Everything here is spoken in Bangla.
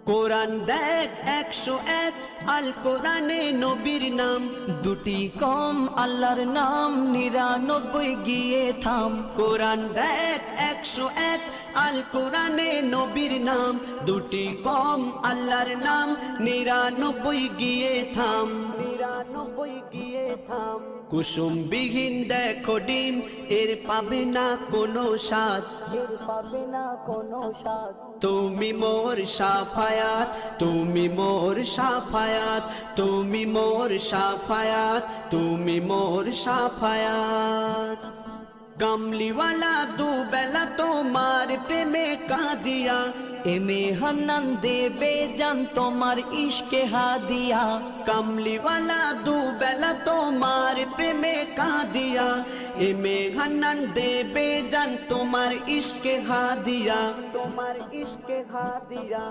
কোরআন দেখ 101 আল কোরআনে নবীর নাম, দুটি কম আল্লাহর নাম 99 গিয়ে থাম। কোরআন দেখ 101 আল কোরআনে নবীর নাম, দুটি কম আল্লাহর নাম 99 গিয়ে থাম। 99 গিয়ে থাম। কুসুম বিহীন দেখো ডিম, এর পাবে না কোনো স্বাদ, এর পাবে না কোনো স্বাদ। তুমি মোর শাফায়াত, তুমি মোর শাফায়াত, তুমি মোর শাফায়াত, তুমি মোর শাফায়াত। কামলিওয়ালা দুবেলা তোমার প্রেমে কাঁদিয়া, এমে হান্নান দেবে জান তোমার ইশকে হাদিয়া। কামলিওয়ালা দুবেলা তোমার প্রেমে কাঁদিয়া, এমে হান্নান দেবে জান তোমার ইশকে হাদিয়া, তোমার ইশকে হাদিয়া।